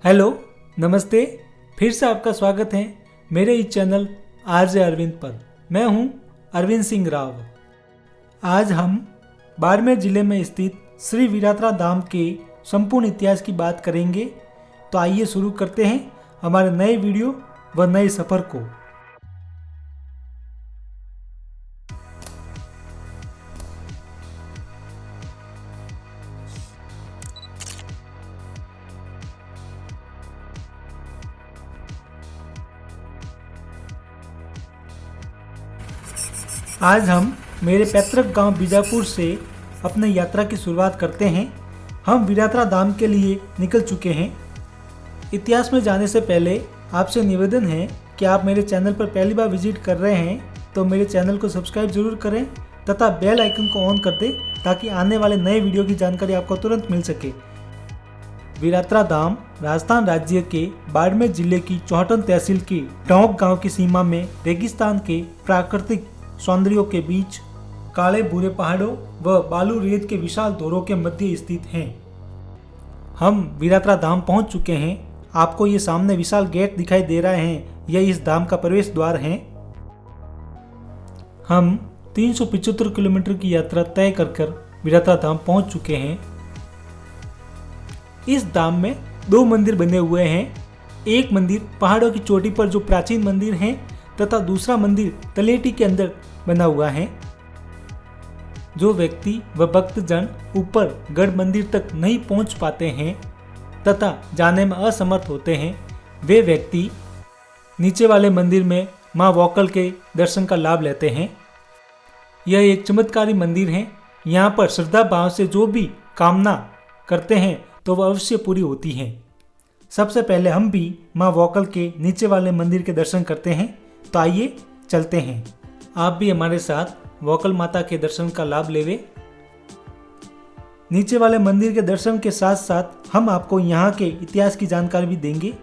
Hello, नमस्ते। फिर से आपका स्वागत है मेरे इस चैनल आरजे अरविंद पर। मैं हूं अरविंद सिंह राव। आज हम बाड़मेर जिले में स्थित श्री वीरात्रा धाम के संपूर्ण इतिहास की बात करेंगे। तो आइए शुरू करते हैं हमारे नए वीडियो व नए सफ़र को। आज हम मेरे पैतृक गांव बीजापुर से अपनी यात्रा की शुरुआत करते हैं। हम वीरात्रा धाम के लिए निकल चुके हैं। इतिहास में जाने से पहले आपसे निवेदन है कि आप मेरे चैनल पर पहली बार विजिट कर रहे हैं तो मेरे चैनल को सब्सक्राइब जरूर करें तथा बेल आइकन को ऑन कर दें ताकि आने वाले नए वीडियो की जानकारी आपको तुरंत मिल सके। वीरात्रा धाम राजस्थान राज्य के बाड़मेर जिले की चौहटन तहसील के टोंक गाँव की सीमा में रेगिस्तान के प्राकृतिक सौंदर्यों के बीच काले भूरे पहाड़ों व बालू रेत के विशाल दौरों के मध्य स्थित हैं। हम वीरात्रा धाम पहुंच चुके हैं। आपको ये सामने विशाल गेट दिखाई दे रहे हैं, यह इस धाम का प्रवेश द्वार है। हम 375 किलोमीटर की यात्रा तय कर वीरात्रा धाम पहुंच चुके हैं। इस धाम में 2 मंदिर बने हुए हैं। एक मंदिर पहाड़ों की चोटी पर जो प्राचीन मंदिर है तथा दूसरा मंदिर तलेटी के अंदर बना हुआ है। जो व्यक्ति व भक्तजन ऊपर गढ़ मंदिर तक नहीं पहुंच पाते हैं तथा जाने में असमर्थ होते हैं, वे व्यक्ति नीचे वाले मंदिर में मां वोकल के दर्शन का लाभ लेते हैं। यह एक चमत्कारी मंदिर है। यहाँ पर श्रद्धा भाव से जो भी कामना करते हैं तो वह अवश्य पूरी होती है। सबसे पहले हम भी मां वोकल के नीचे वाले मंदिर के दर्शन करते हैं। तो आइए चलते हैं, आप भी हमारे साथ वोकल माता के दर्शन का लाभ लेवे। नीचे वाले मंदिर के दर्शन के साथ साथ हम आपको यहाँ के इतिहास की जानकारी भी देंगे।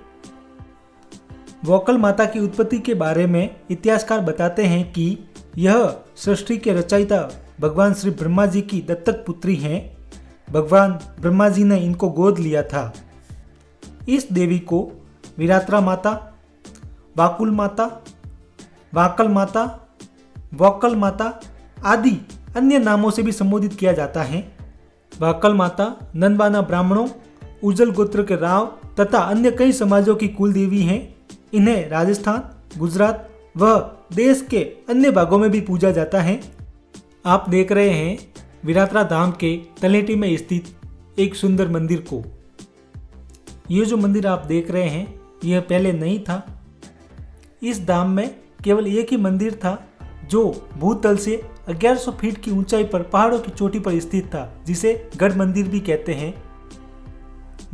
वोकल माता की उत्पत्ति के बारे में इतिहासकार बताते हैं कि यह सृष्टि के रचयिता भगवान श्री ब्रह्मा जी की दत्तक पुत्री हैं। भगवान ब्रह्मा जी ने इनको गोद लिया था। इस देवी को वीरात्रा माता, वाकुल माता, वाकल माता, वोकल माता आदि अन्य नामों से भी संबोधित किया जाता है। वाकल माता नंदवाना ब्राह्मणों, उज्जल गोत्र के राव तथा अन्य कई समाजों की कुल देवी हैं। इन्हें राजस्थान, गुजरात व देश के अन्य भागों में भी पूजा जाता है। आप देख रहे हैं वीरात्रा धाम के तलेटी में स्थित एक सुंदर मंदिर को। ये जो मंदिर आप देख रहे हैं यह पहले नहीं था। इस धाम में केवल एक ही मंदिर था जो भूतल से 1100 फीट की ऊंचाई पर पहाड़ों की चोटी पर स्थित था, जिसे गढ़ मंदिर भी कहते हैं।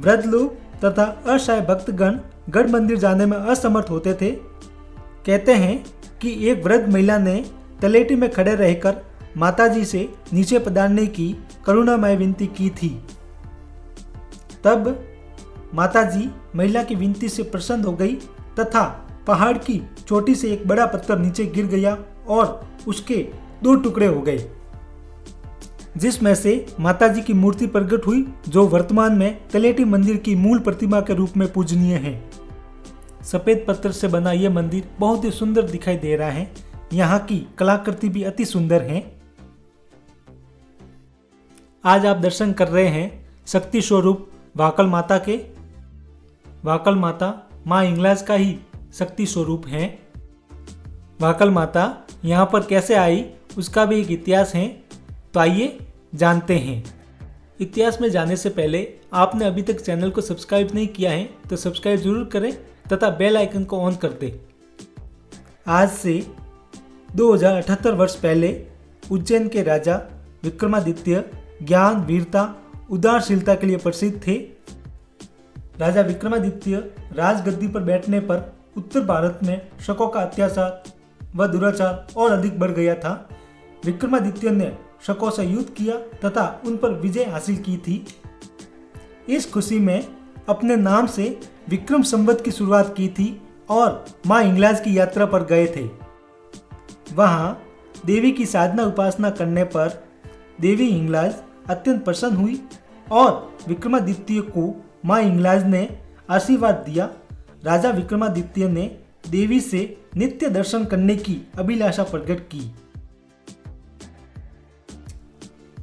वृद्ध लोग तथा असहाय भक्तगण गढ़ मंदिर जाने में असमर्थ होते थे। कहते हैं कि एक वृद्ध महिला ने तलेटी में खड़े रहकर माताजी से नीचे पधारने की करुणामय विनती की थी। तब माताजी महिला की विनती से प्रसन्न हो गई तथा पहाड़ की चोटी से एक बड़ा पत्थर नीचे गिर गया और उसके 2 टुकड़े हो गए, जिसमें से माताजी की मूर्ति प्रकट हुई, जो वर्तमान में तलेटी मंदिर की मूल प्रतिमा के रूप में पूजनीय है। सफेद पत्थर से बना यह मंदिर बहुत ही सुंदर दिखाई दे रहा है। यहाँ की कलाकृति भी अति सुंदर है। आज आप दर्शन कर रहे हैं शक्ति स्वरूप वाकल माता के। वाकल माता माँ इंगलाज का ही शक्ति स्वरूप है। वाकल माता यहाँ पर कैसे आई उसका भी एक इतिहास है। तो आइए जानते हैं। इतिहास में जाने से पहले आपने अभी तक चैनल को सब्सक्राइब नहीं किया है तो सब्सक्राइब जरूर करें तथा बेल आइकन को ऑन कर दें। आज से 2078 वर्ष पहले उज्जैन के राजा विक्रमादित्य ज्ञान, वीरता, उदारशीलता के लिए प्रसिद्ध थे। राजा विक्रमादित्य राजगद्दी पर बैठने पर उत्तर भारत में शकों का अत्याचार व दुराचार और अधिक बढ़ गया था। विक्रमादित्य ने शकों से युद्ध किया तथा उन पर विजय हासिल की थी। इस खुशी में अपने नाम से विक्रम संवत की शुरुआत की थी और मां इंगलाज की यात्रा पर गए थे। वहां देवी की साधना उपासना करने पर देवी इंगलाज अत्यंत प्रसन्न हुई और विक्रमादित्य को मां इंगलाज ने आशीर्वाद दिया। राजा विक्रमादित्य ने देवी से नित्य दर्शन करने की अभिलाषा प्रकट की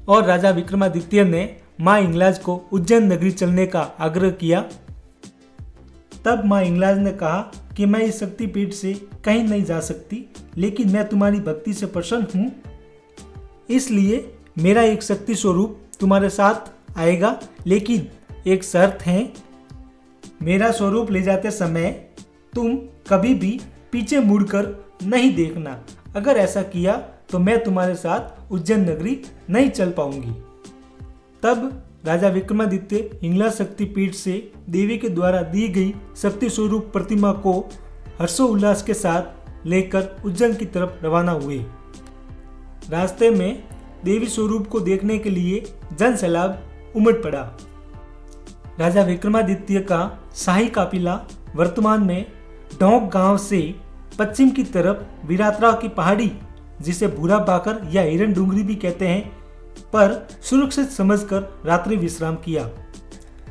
और राजा विक्रमादित्य ने मां हिंगलाज को उज्जैन नगरी चलने का आग्रह किया। तब मां हिंगलाज ने कहा कि मैं इस शक्तिपीठ से कहीं नहीं जा सकती, लेकिन मैं तुम्हारी भक्ति से प्रसन्न हूँ, इसलिए मेरा एक शक्ति स्वरूप तुम्हारे साथ आएगा, लेकिन एक शर्त है, मेरा स्वरूप ले जाते समय तुम कभी भी पीछे मुड़कर नहीं देखना। अगर ऐसा किया तो मैं तुम्हारे साथ उज्जैन नगरी नहीं चल पाऊंगी। तब राजा विक्रमादित्य हिंगलाज शक्तिपीठ से देवी के द्वारा दी गई शक्ति स्वरूप प्रतिमा को हर्षोल्लास के साथ लेकर उज्जैन की तरफ रवाना हुए। रास्ते में देवी स्वरूप को देखने के लिए जन सैलाब उमड़ पड़ा। राजा विक्रमादित्य का शाही काफिला वर्तमान में डोंक गांव से पश्चिम की तरफ वीरात्रा की पहाड़ी, जिसे भूरा बाकर या हिरण डूंगरी भी कहते हैं, पर सुरक्षित समझकर रात्रि विश्राम किया।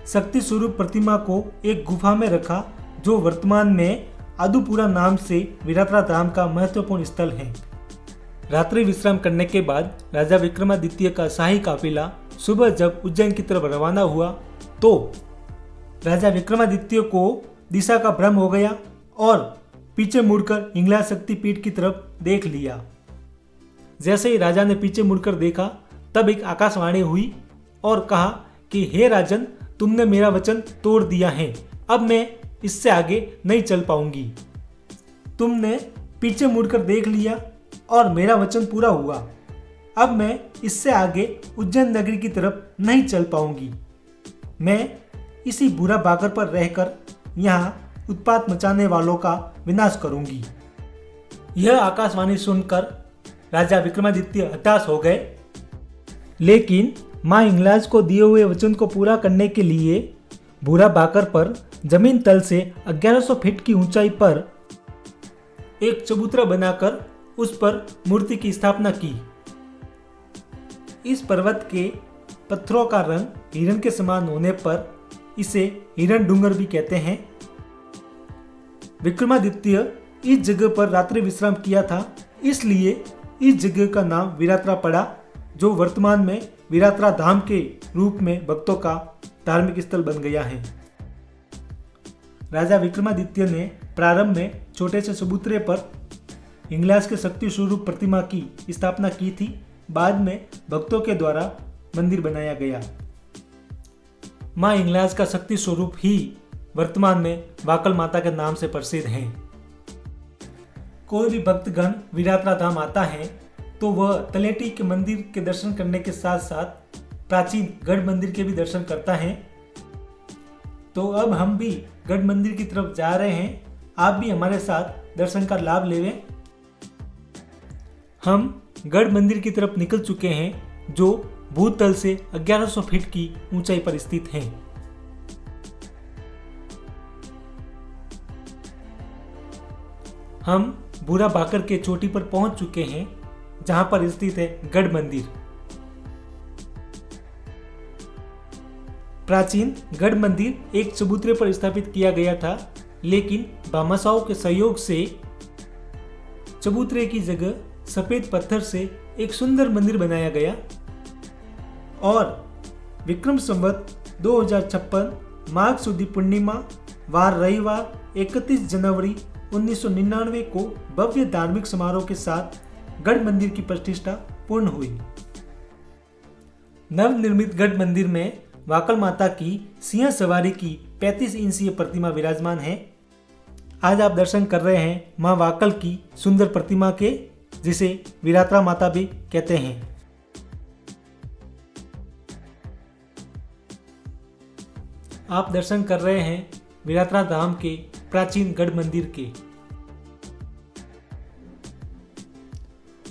शक्ति स्वरूप प्रतिमा को एक गुफा में रखा, जो वर्तमान में आदुपुरा नाम से वीरात्रा धाम का महत्वपूर्ण स्थल है। रात्रि विश्राम करने के बाद राजा विक्रमादित्य का शाही काफिला सुबह जब उज्जैन की तरफ रवाना हुआ तो राजा विक्रमादित्य को दिशा का भ्रम हो गया और पीछे मुड़कर हिंगलाज शक्तिपीठ की तरफ देख लिया। जैसे ही राजा ने पीछे मुड़कर देखा, तब एक आकाशवाणी हुई और कहा कि हे राजन, तुमने मेरा वचन तोड़ दिया है, अब मैं इससे आगे नहीं चल पाऊंगी। तुमने पीछे मुड़कर देख लिया और मेरा वचन पूरा हुआ। अब मैं इससे आगे उज्जैन नगरी की तरफ नहीं चल पाऊंगी। मैं इसी बुरा बागर पर रहकर यहाँ उत्पात मचाने वालों का विनाश करूंगी। यह आकाशवाणी सुनकर राजा विक्रमादित्य हताश हो गए, लेकिन मां हिंगलाज को दिए हुए वचन को पूरा करने के लिए बुरा बाकर पर जमीन तल से 1100 फीट की ऊंचाई पर एक चबूतरा बनाकर उस पर मूर्ति की स्थापना की। इस पर्वत के पत्थरों का रंग हिरण के समान होने पर इसे हिरण डूंगर भी कहते हैं। विक्रमादित्य इस जगह पर रात्रि विश्राम किया था, इसलिए इस जगह का नाम वीरात्रा पड़ा, जो वर्तमान में वीरात्रा धाम के रूप में भक्तों का धार्मिक स्थल बन गया है। राजा विक्रमादित्य ने प्रारंभ में छोटे से चबूतरे पर हिंगलाज के शक्ति स्वरूप प्रतिमा की स्थापना की थी। बाद में भक्तों के द्वारा मंदिर बनाया गया। मां हिंगलाज का शक्ति स्वरूप ही वर्तमान में वाकल माता के नाम से प्रसिद्ध है। कोई भी भक्तगण वीरात्रा धाम आता है तो वह तलेटी के मंदिर के दर्शन करने के साथ साथ प्राचीन गढ़ मंदिर के भी दर्शन करता है। तो अब हम भी गढ़ मंदिर की तरफ जा रहे हैं, आप भी हमारे साथ दर्शन का लाभ लेवें। हम गढ़ मंदिर की तरफ निकल चुके हैं, जो भूतल से 1100 फीट की ऊंचाई पर स्थित है। हम बुरा बाकर के चोटी पर पहुंच चुके हैं, जहां पर स्थित है गढ़ मंदिर। प्राचीन गढ़ मंदिर एक चबूतरे पर स्थापित किया गया था, लेकिन भामाशाहों के सहयोग से चबूतरे की जगह सफेद पत्थर से एक सुंदर मंदिर बनाया गया और विक्रम संवत 2056 माघ सुदी पूर्णिमा वार रविवार 31 जनवरी 1999 को भव्य धार्मिक समारोह के साथ गढ़ मंदिर की प्रतिष्ठा पूर्ण हुई। नवनिर्मित गढ़ मंदिर में वाकल माता की सिंह सवारी की 35 इंचीय प्रतिमा विराजमान है। आज आप दर्शन कर रहे हैं मां वाकल की सुंदर प्रतिमा के, जिसे वीरात्रा माता भी कहते हैं। आप दर्शन कर रहे हैं वीरात्रा धाम के प्राचीन गढ़ मंदिर के।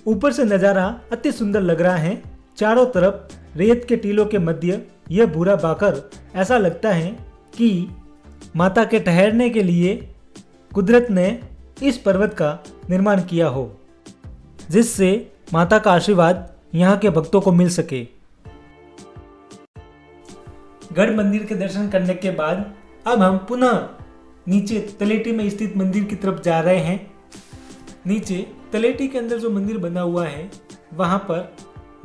ऊपर से नजारा अति सुंदर लग रहा है। चारों तरफ रेत के टीलों के मध्य यह भूरा बाकर ऐसा लगता है कि माता के ठहरने के लिए कुदरत ने इस पर्वत का निर्माण किया हो, जिससे माता का आशीर्वाद यहाँ के भक्तों को मिल सके। गढ़ मंदिर के दर्शन करने के बाद अब हम पुनः नीचे तलेटी में स्थित मंदिर की तरफ जा रहे हैं। नीचे तलेटी के अंदर जो मंदिर बना हुआ है वहां पर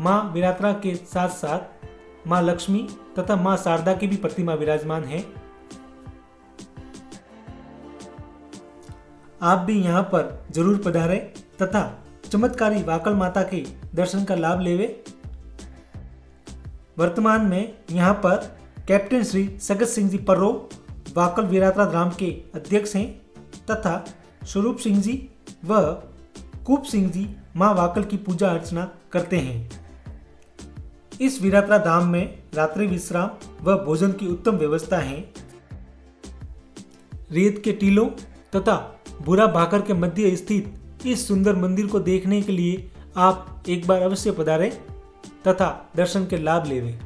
माँ विरात्रा के साथ साथ माँ लक्ष्मी तथा माँ शारदा की भी प्रतिमा विराजमान है। आप भी यहाँ पर जरूर पधारें तथा चमत्कारी वाकल माता के दर्शन का लाभ लेवे। वर्तमान में यहाँ पर कैप्टन श्री सगत सिंह जी पर्रो वाकल विरात्रा धाम के अध्यक्ष हैं तथा स्वरूप सिंह जी व कूप सिंह जी माँ वाकल की पूजा अर्चना करते हैं। इस विरात्रा धाम में रात्रि विश्राम व भोजन की उत्तम व्यवस्था है। रेत के टीलों तथा भूरा भाकर के मध्य स्थित इस सुंदर मंदिर को देखने के लिए आप एक बार अवश्य पधारें तथा दर्शन के लाभ लेवें।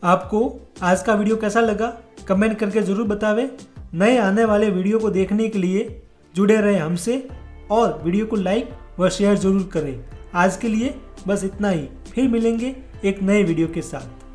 आपको आज का वीडियो कैसा लगा कमेंट करके जरूर बतावें। नए आने वाले वीडियो को देखने के लिए जुड़े रहें हमसे और वीडियो को लाइक व शेयर जरूर करें। आज के लिए बस इतना ही, फिर मिलेंगे एक नए वीडियो के साथ।